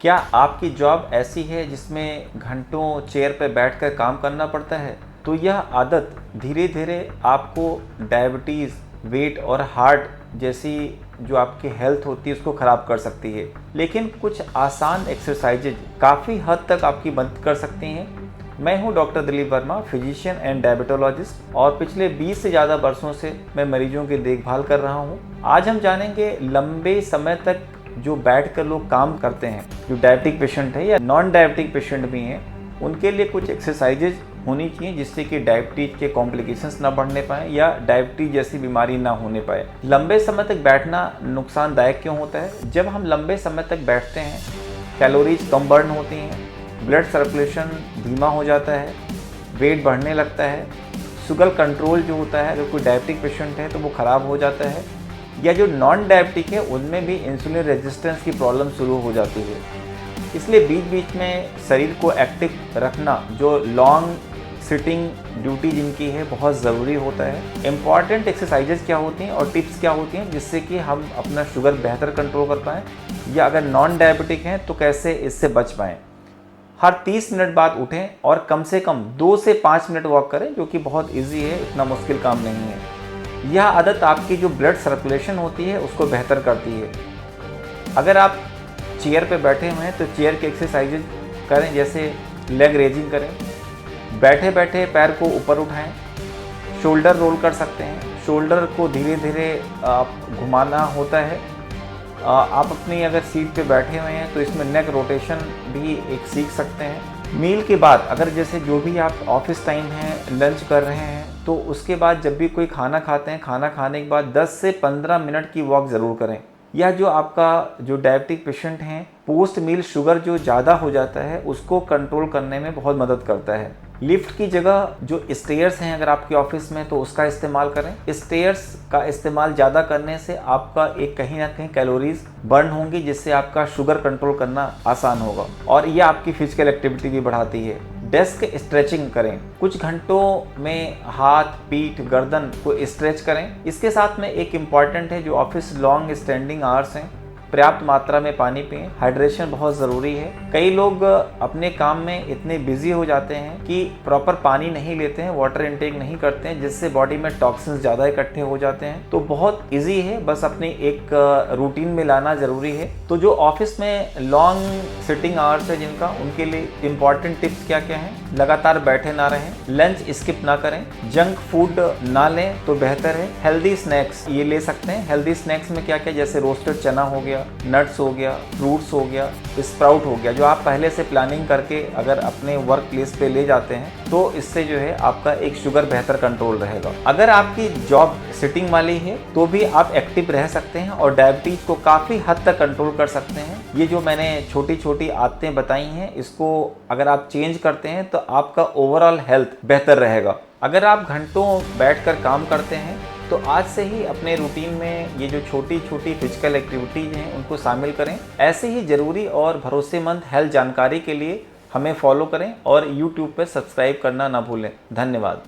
क्या आपकी जॉब ऐसी है जिसमें घंटों चेयर पर बैठकर काम करना पड़ता है? तो यह आदत धीरे धीरे आपको डायबिटीज़, वेट और हार्ट जैसी जो आपकी हेल्थ होती है उसको ख़राब कर सकती है। लेकिन कुछ आसान एक्सरसाइजेज काफ़ी हद तक आपकी मदद कर सकती हैं। मैं हूं doctor Dilip Verma, physician and diabetologist, और पिछले 20 से ज़्यादा वर्षों से मैं मरीजों की देखभाल कर रहा हूं। आज हम जानेंगे लंबे समय तक जो बैठकर लोग काम करते हैं, जो डायबिटिक पेशेंट है या नॉन डायबिटिक पेशेंट भी हैं, उनके लिए कुछ एक्सरसाइजेज होनी चाहिए जिससे कि डायबिटीज के कॉम्प्लिकेशंस ना बढ़ने पाए या डायबिटीज जैसी बीमारी ना होने पाए। लंबे समय तक बैठना नुकसानदायक क्यों होता है? जब हम लंबे समय तक बैठते हैं, कैलोरीज कम बर्न होती हैं, ब्लड सर्कुलेशन धीमा हो जाता है, वेट बढ़ने लगता है, शुगर कंट्रोल जो होता है, अगर कोई डायबिटिक पेशेंट है तो वो ख़राब हो जाता है, या जो नॉन डायबिटिक है उनमें भी इंसुलिन रेजिस्टेंस की प्रॉब्लम शुरू हो जाती है। इसलिए बीच बीच में शरीर को एक्टिव रखना, जो लॉन्ग सिटिंग ड्यूटी जिनकी है, बहुत ज़रूरी होता है। इम्पॉर्टेंट एक्सरसाइजेज क्या होती हैं और टिप्स क्या होती हैं जिससे कि हम अपना शुगर बेहतर कंट्रोल कर पाएँ, या अगर नॉन डायबिटिक हैं तो कैसे इससे बच पाएँ। हर 30 मिनट बाद उठें और कम से कम 2 से 5 मिनट वॉक करें, जो कि बहुत ईजी है, इतना मुश्किल काम नहीं है। यह आदत आपकी जो ब्लड सर्कुलेशन होती है उसको बेहतर करती है। अगर आप चेयर पे बैठे हुए हैं तो चेयर के एक्सरसाइजेज करें, जैसे लेग रेजिंग करें, बैठे बैठे पैर को ऊपर उठाएं, शोल्डर रोल कर सकते हैं, शोल्डर को धीरे धीरे आप घुमाना होता है। आप अपनी अगर सीट पे बैठे हुए हैं तो इसमें नेक रोटेशन भी एक सीख सकते हैं। मील के बाद, अगर जैसे जो भी आप ऑफिस टाइम है, लंच कर रहे हैं, तो उसके बाद जब भी कोई खाना खाते हैं, खाना खाने के बाद 10 से 15 मिनट की वॉक ज़रूर करें। यह जो आपका जो डायबिटिक पेशेंट हैं, पोस्ट मील शुगर जो ज़्यादा हो जाता है उसको कंट्रोल करने में बहुत मदद करता है। लिफ्ट की जगह जो स्टेयर्स हैं अगर आपके ऑफिस में, तो उसका इस्तेमाल करें। स्टेयर्स का इस्तेमाल ज़्यादा करने से आपका एक कहीं ना कहीं कैलोरीज बर्न होंगी, जिससे आपका शुगर कंट्रोल करना आसान होगा, और यह आपकी फिजिकल एक्टिविटी भी बढ़ाती है। डेस्क स्ट्रेचिंग करें, कुछ घंटों में हाथ, पीठ, गर्दन को स्ट्रेच करें। इसके साथ में एक इम्पॉर्टेंट है, जो ऑफिस लॉन्ग स्टैंडिंग आवर्स हैं, पर्याप्त मात्रा में पानी पिएं। हाइड्रेशन बहुत ज़रूरी है। कई लोग अपने काम में इतने बिजी हो जाते हैं कि प्रॉपर पानी नहीं लेते हैं, वाटर इनटेक नहीं करते हैं, जिससे बॉडी में टॉक्सिन्स ज़्यादा इकट्ठे हो जाते हैं। तो बहुत इजी है, बस अपनी एक रूटीन में लाना ज़रूरी है। तो जो ऑफिस में लॉन्ग सिटिंग आवर्स है जिनका, उनके लिए इंपॉर्टेंट टिप्स क्या क्या हैं? लगातार बैठे ना रहें, लंच स्किप ना करें, जंक फूड ना लें तो बेहतर है। हेल्दी स्नैक्स ये ले सकते हैं। हेल्दी स्नैक्स में क्या क्या, जैसे रोस्टेड चना हो गया, नट्स हो गया, फ्रूट्स हो गया, स्प्राउट हो गया, जो आप पहले से प्लानिंग करके अगर अपने वर्क प्लेस पे ले जाते हैं तो इससे जो है आपका एक शुगर बेहतर कंट्रोल रहेगा। अगर आपकी जॉब सिटिंग वाली है तो भी आप एक्टिव रह सकते हैं और डायबिटीज को काफ़ी हद तक कंट्रोल कर सकते हैं। ये जो मैंने छोटी छोटी आदतें बताई हैं, इसको अगर आप चेंज करते हैं तो आपका ओवरऑल हेल्थ बेहतर रहेगा। अगर आप घंटों बैठकर काम करते हैं तो आज से ही अपने रूटीन में ये जो छोटी छोटी फिजिकल एक्टिविटीज़ हैं उनको शामिल करें। ऐसे ही ज़रूरी और भरोसेमंद हेल्थ जानकारी के लिए हमें फॉलो करें और YouTube पर सब्सक्राइब करना ना भूलें। धन्यवाद।